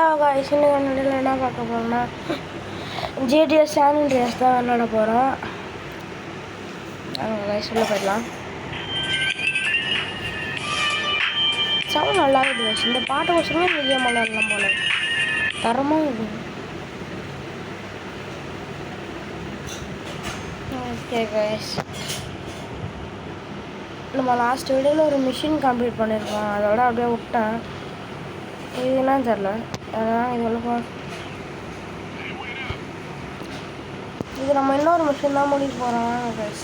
Hello guys இன்னைக்கு வீடியோல என்ன பார்க்க போறோம்னா GTA San Andreas தான் விளையாட போறோம். गाइस உள்ள போய்டலாம். சவுண்ட் நல்லா இருக்கு. இந்த பாட்டு வச்சோம்னா இந்த கேம் விளையாடலாம் போல. தரமா இருக்கு. Okay guys. நம்ம லாஸ்ட் வீடியோல ஒரு மிஷன் கம்ப்ளீட் பண்ணிருக்கோம். அதோட அப்படியே விட்டேன். இது என்னன்னு தெரியல. அதான் இதெல்லாம் இது நம்ம இன்னொரு மிஷன் தான் முடிக்க போகிறோம் गाइस.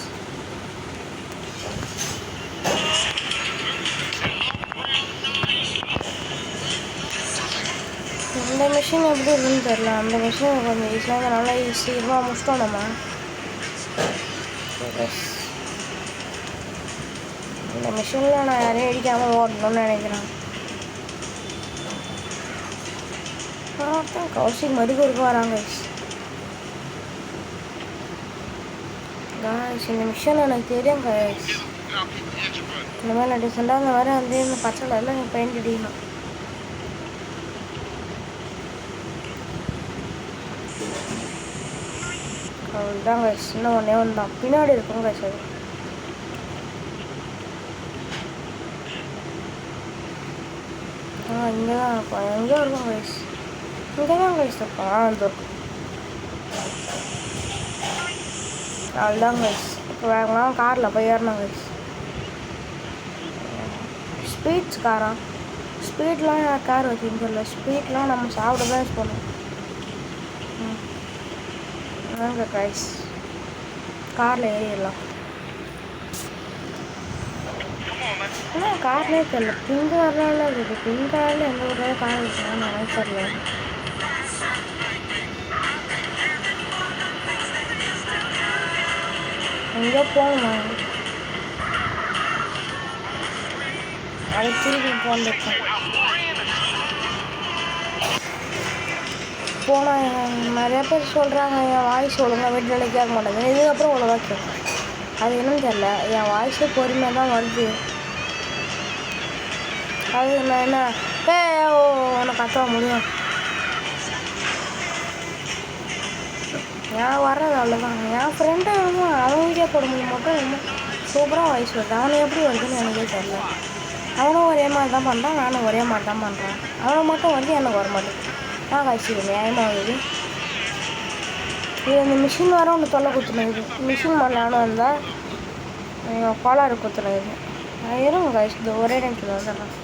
இந்த மிஷின் எப்படி இருக்குன்னு தெரியல. அந்த மிஷின் கொஞ்சம் ஈஸியாக நல்லா ஈஸியாக முடிச்சிட்டோம் நம்ம. இந்த மிஷினில் நான் யாரையும் அடிக்காமல் ஓடணும்னு நினைக்கிறேன். கௌசிக் மறுபடியும் வராங்க गाइस. இந்த மிஷன் எனக்கு தெரியும் गाइस. இந்த மாதிரி நான் டிசெண்டாக அந்த மாதிரி வந்து இந்த பச்சை கலரில் நீங்கள் பெயிண்ட் அடிக்கணும். அவ்வளோதான் गाइस. இன்னும் ஒன்றே ஒன்று தான் பின்னாடி இருக்கும் गाइस. அது இங்கே தான் இருக்கும். எங்கே இருக்கும் गाइस? இங்கே தான் गाइस இருக்கும். அந்த அவ்வளோதான் गाइस. இப்போ வேகமாக காரில் போய் ஏறணும் गाइस. ஸ்பீட்ஸ் காரா ஸ்பீட்லாம் கார் வச்சுன்னு தெரியல. ஸ்பீட்லாம் நம்ம சாப்பிட தான் யூஸ் பண்ணுவோம். வாங்க गाइस காரில் ஏறிடலாம். ஆனால் கார்லேயே தெரியல. பிங்க் கலரில் இருக்குது. பிங்க் கலரில் எந்த ஒரு கார் இருக்குன்னு எனக்கு தெரியல. எங்கே போகணும்? அது திருப்பி போந்துருக்கேன். போனால் நிறைய பேர் சொல்கிறாங்க என் வாய்ஸ் ஒழுங்காக வீட்டில் கேட்க மாட்டேங்குது. இதுக்கப்புறம் ஒழுங்காக கேட்கும். அது என்னன்னு தெரியல. என் வாய்ஸே பொறுமையாக தான் வருது. அது நான் என்ன உனக்கு கத்த முடியும். ஏன் வர்றது அவ்வளோதான். என் ஃப்ரெண்டு அவங்க போட முடியும் மட்டும் ரொம்ப சூப்பராக வாய்ஸ் வருது. அவனை எப்படி வருதுன்னு எனக்கே தெரியல. அவனும் ஒரே மாதிரி தான் பண்ணுறான், நானும் ஒரே மாதிரி தான் பண்ணுறேன். அவனை மட்டும் வந்து எனக்கு வர மாட்டேங்குது. நான் காய்ச்சி நியாயமாக வருது. இது இந்த மிஷின் வர ஒன்று தொல்லை குத்துனுது. மிஷின் வரலான்னு வந்தால் கோளாறு குத்துனுது. இருங்க காய்ச்சி இது ஒரே டைம்ல வந்துடுறேன்.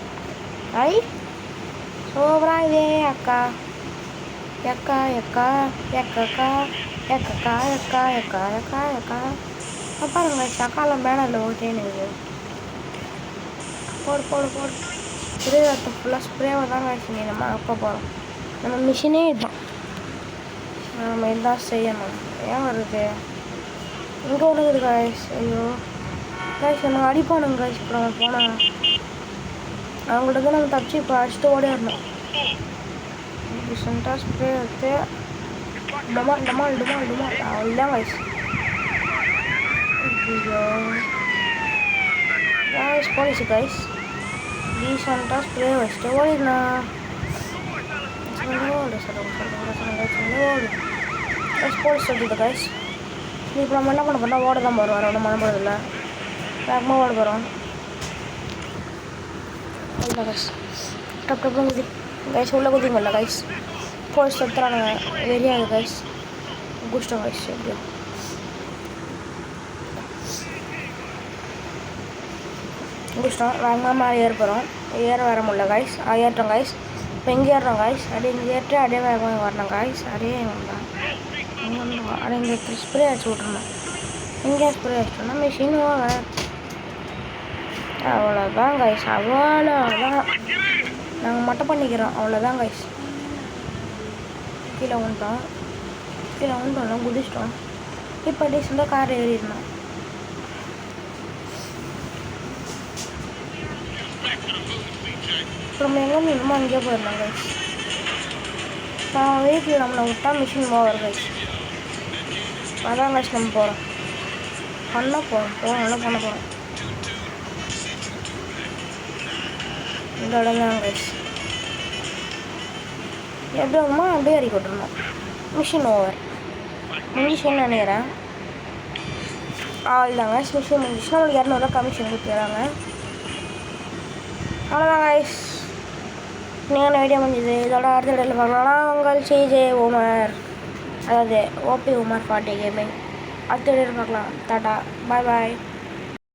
ஐ சூப்பராக இதே அக்கா எக்கா எக்கா எக்கக்கா எக்கக்கா எக்கா எக்கா எக்கா எக்கா பாருங்க சக்காலம் பேனரில் ஓட்டேன்னு இருக்குது. போடு போடு போடு. ஸ்ப்ரே ரத்தம் ஃபுல்லாக ஸ்ப்ரேவை தான் காய்ச்சி நம்ம அப்போ போகிறோம். நம்ம மிஷினே இதுதான். நம்ம இதுதான் செய்யணும். ஏன் வருது இங்கே வருது காய்ஸ்? ஐயோ காய்ச்சி நம்ம அடிப்பானுங்க காய்ச்சி. இப்போ நம்ம போனால் அவங்கள்ட்ட தான் நம்ம தப்பிச்சு இப்போ அடிச்சுட்டு ஓடிடணும். ரீசெண்டாக ஸ்ப்ரே எடுத்து டமால் டமால் டமால் டமால் அவ்வளோதான் காய்ஸ். ஐயோ காய்ஸ் போலீஸு காய்ஸ். ரீசெண்டாக ஸ்ப்ரே வச்சுட்டு ஓடிடலாம். ஓடு ஓடு காய்ஸ். போலீஸ் சொல்லிட்டு காய்ஸ். இப்போ நம்ம என்ன பண்ண போகிறோம்? ஓட தான் போகிறோம். வேறு ஒன்றும் பண்ண போகிறதில்ல. வேகமாக ஓட போகிறோம். இல்லை காய்ஸ். டப் டப்பும் குதி காய்ஸ். உள்ளே குதிங்கல்ல காய்ஸ். போலீஸ் எடுத்துறானுங்க. வெறியாது காய்ஸ். குஷ்டம் காய்ஸ். எப்படியோ குஷ்டம். வேகமாக மேலே ஏற போகிறோம். ஏற வர முடியல காய்ஸ். ஏற்றோம் காய்ஸ். இப்போ இங்கே ஏறுறோம் காய்ஸ். அப்படியே இங்கே ஏற்று அப்படியே வேகமாக வரணும் காய்ஸ். அப்படியே தான் அப்படியே இங்கே ஸ்ப்ரே அடிச்சு விட்ருணும். இங்கே ஸ்ப்ரே அடிச்சோன்னா மிஷின் அவ்வளோதான் காய்ஸ். அவ்வளோதான். நாங்கள் மட்டும் பண்ணிக்கிறோம். அவ்வளோதான் காய்ஸ். கீழே வந்துட்டோம். கீழே வந்துட்டோம். குதிச்சிட்டோம். இப்போ டீசெண்டாக கார் ஏறிடணும். நம்ம எங்கே இன்னும் அங்கேயே போயிடலாம் காய்ஸ். நான் வீட்டில் நம்மளை விட்டா மிஷின் போவார் காய்ஸ். அதான் காய்ஸ் நம்ம போகிறோம். பண்ண போகிறோம். நல்லா பண்ண போகிறோம். இந்த இடம் தான் காய்ஸ். எப்படி வருமா அப்படியே இறக்கி விட்டுருணும். மிஷின் ஓவர் முடிஞ்சிச்சுன்னு நினைக்கிறேன். அவ்வளோதாங்க மிஷின் முடிஞ்சிச்சுன்னா உங்களுக்கு 200 கமிஷன் கொடுத்துறாங்க. அவ்வளோதாங்க கைஸ், நீங்கள் வீடியோ முடிஞ்சது. இதோட அடுத்த வீடியோவில் பார்க்கலாம். உங்கள் சிஜே உமர், அதாவது ஓபி உமர் 40 கேமிங். அடுத்த வீடியோவில் பார்க்கலாம். டாடா, பாய் பாய்.